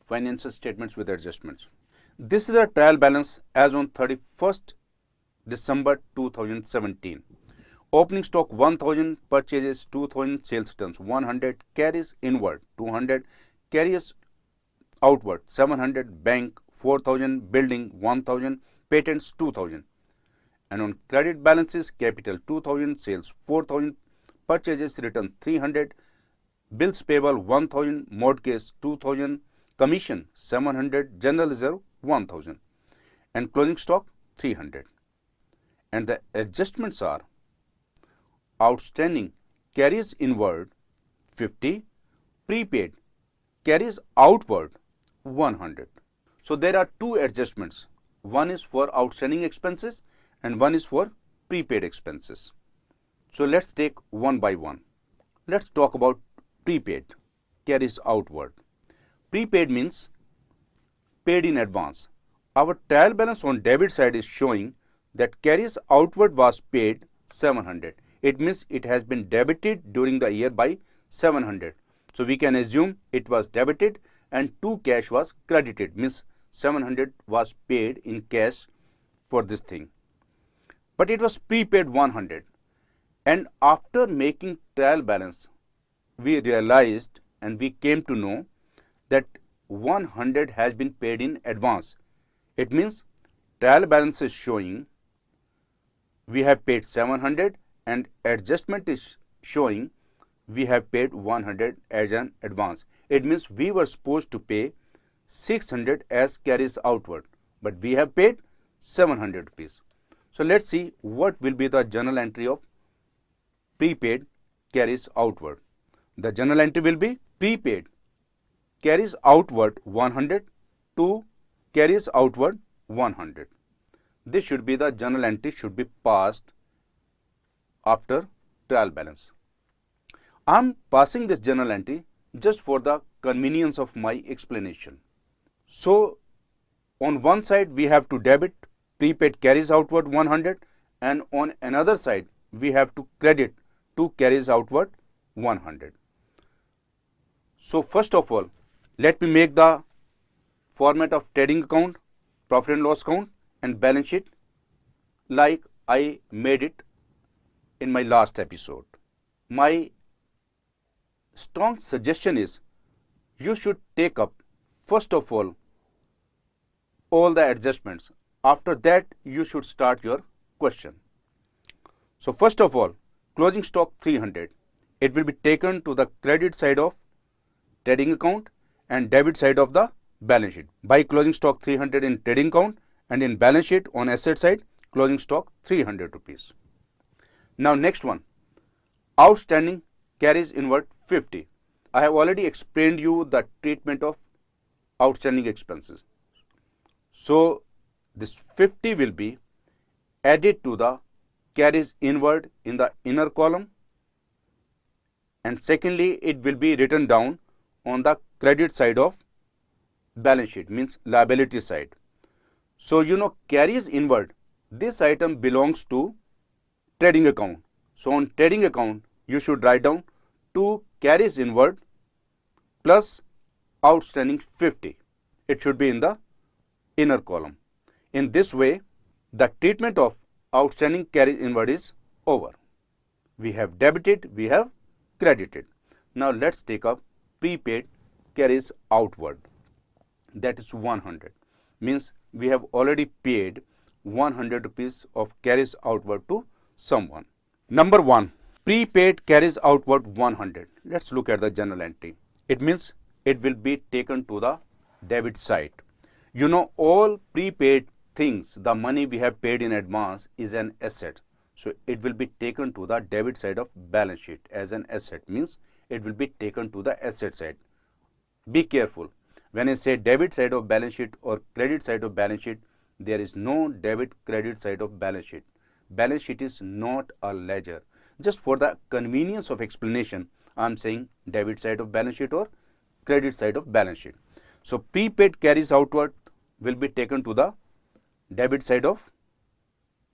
financial statements with adjustments. This is the trial balance as on 31st December 2017. Opening stock 1000, purchases 2000, sales returns 100, carries inward 200, carries outward 700, bank 4000, building 1000, patents 2000. And on credit balances, capital 2000, sales 4000, purchases returns 300, bills payable 1000, mortgage 2000, commission 700, general reserve 1000, and closing stock 300. And the adjustments are outstanding carries inward 50, prepaid carries outward 100. So there are two adjustments. One is for outstanding expenses and one is for prepaid expenses. So let's take one by one. Let's talk about prepaid carries outward. Prepaid means paid in advance. Our trial balance on debit side is showing that carries outward was paid 700. It means it has been debited during the year by 700. So we can assume it was debited and 2 cash was credited, means 700 was paid in cash for this thing. But it was prepaid 100. And after making trial balance, we realized and we came to know that 100 has been paid in advance. It means trial balance is showing we have paid 700 and adjustment is showing we have paid 100 as an advance. It means we were supposed to pay 600 as carries outward, but we have paid 700 rupees. So let's see what will be the journal entry of prepaid carries outward. The journal entry will be prepaid carries outward 100 to carries outward 100. This should be the journal entry, should be passed after trial balance. I am passing this journal entry just for the convenience of my explanation. So on one side we have to debit prepaid carries outward 100 and on another side we have to credit to carries outward 100. So first of all, let me make the format of trading account, profit and loss account and balance sheet like I made it in my last episode. My strong suggestion is you should take up first of all the adjustments. After that you should start your question. So first of all, closing stock 300. It will be taken to the credit side of trading account and debit side of the balance sheet. By closing stock 300 in trading account and in balance sheet on asset side, closing stock 300 rupees. Now next one, outstanding carries inward 50. I have already explained you the treatment of outstanding expenses. So this 50 will be added to the carries inward in the inner column, and secondly it will be written down on the credit side of balance sheet, means liability side. So you know carries inward, this item belongs to trading account. So on trading account you should write down 2 carries inward plus outstanding 50. It should be in the inner column. In this way the treatment of outstanding carries inward is over. We have debited, we have credited. Now let's take up prepaid carries outward. That is 100. Means we have already paid 100 rupees of carries outward to someone. Number 1, prepaid carries outward 100. Let's look at the journal entry. It means it will be taken to the debit side. You know all prepaid things, the money we have paid in advance is an asset. So it will be taken to the debit side of balance sheet as an asset, means it will be taken to the asset side. Be careful. When I say debit side of balance sheet or credit side of balance sheet, there is no debit credit side of balance sheet. Balance sheet is not a ledger. Just for the convenience of explanation, I am saying debit side of balance sheet or credit side of balance sheet. So prepaid carries outward will be taken to the debit side of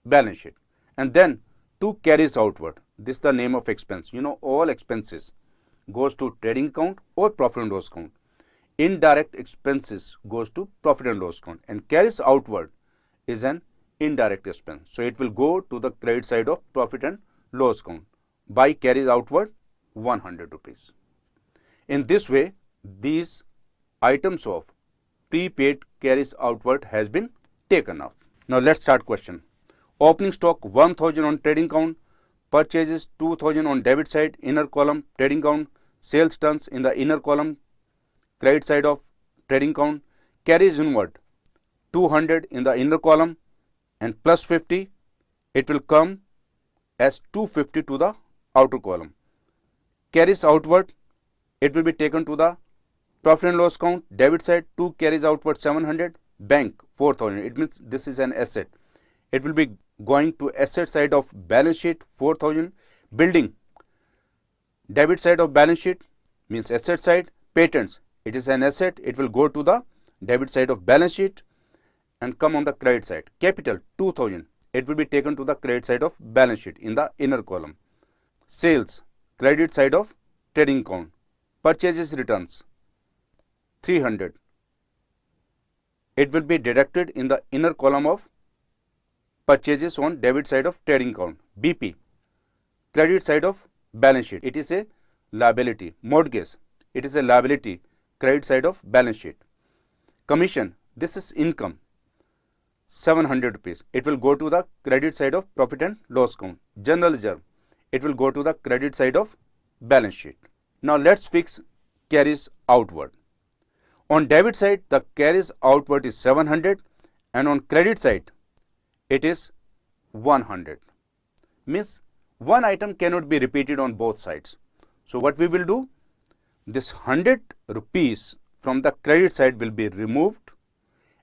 balance sheet, and then 2 carries outward. This is the name of expense. You know all expenses goes to trading account or profit and loss account. indirect expenses goes to profit and loss account, and carries outward is an indirect expense. So it will go to the credit side of profit and loss account by carries outward 100 rupees. In this way, these items of prepaid carries outward has been taken off. Now let's start question. Opening stock 1000 on trading count, purchases 2000 on debit side, inner column trading count, sales turns in the inner column credit side of trading count, carries inward 200 in the inner column, and plus 50 it will come as 250 to the outer column. Carries outward, it will be taken to the profit and loss account, debit side 2 carries outward 700, bank 4000. It means this is an asset. It will be going to asset side of balance sheet 4000, building debit side of balance sheet means asset side, patents it is an asset, it will go to the debit side of balance sheet and come on the credit side. Capital 2000, it will be taken to the credit side of balance sheet in the inner column. Sales, credit side of trading account. Purchases returns 300, it will be deducted in the inner column of purchases on debit side of trading account. BP, credit side of balance sheet, it is a liability. Mortgage, it is a liability, credit side of balance sheet. Commission, this is income 700 rupees, it will go to the credit side of profit and loss account. General reserve, it will go to the credit side of balance sheet. Now let's fix carries outward. On debit side, the carries outward is 700, and on credit side it is 100. Means one item cannot be repeated on both sides. So what we will do, this 100 rupees from the credit side will be removed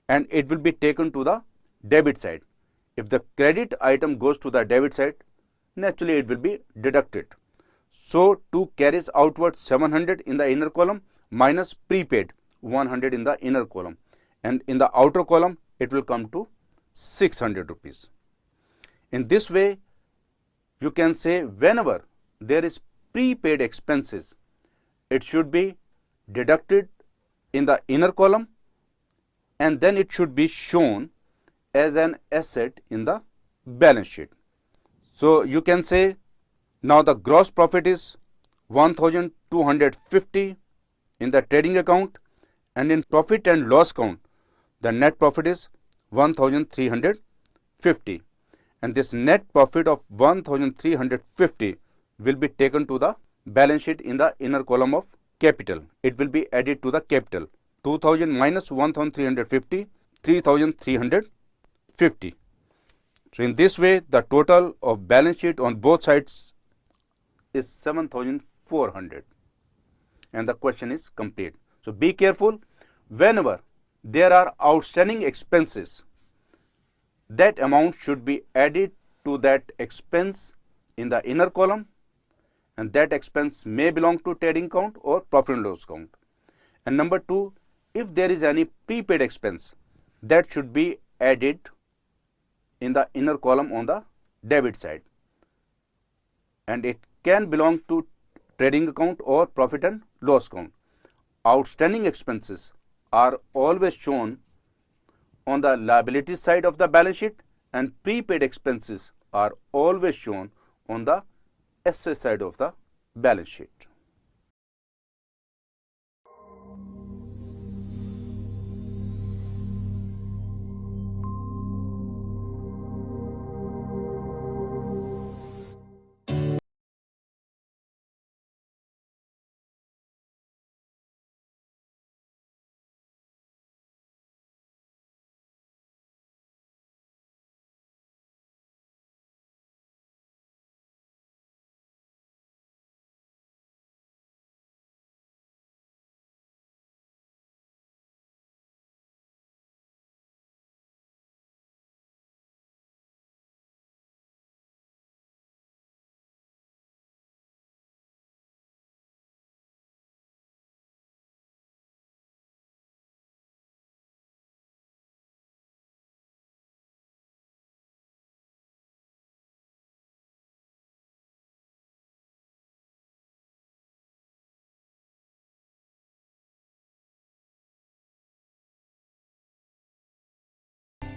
and it will be taken to the debit side. If the credit item goes to the debit side, naturally it will be deducted. So 2 carries outward 700 in the inner column minus prepaid 100 in the inner column, and in the outer column it will come to 600 rupees. In this way, you can say whenever there is prepaid expenses, it should be deducted in the inner column and then it should be shown as an asset in the balance sheet. So you can say now the gross profit is 1250 in the trading account, and in profit and loss account the net profit is 1350, and this net profit of 1350 will be taken to the balance sheet in the inner column of capital. It will be added to the capital. 2000 minus 1350, 3350. So in this way the total of balance sheet on both sides is 7400 and the question is complete. So be careful, whenever there are outstanding expenses, that amount should be added to that expense in the inner column, and that expense may belong to trading account or profit and loss account. And number 2, if there is any prepaid expense, that should be added in the inner column on the debit side, and it can belong to trading account or profit and loss account. Outstanding expenses are always shown on the liability side of the balance sheet, and prepaid expenses are always shown on the asset side of the balance sheet.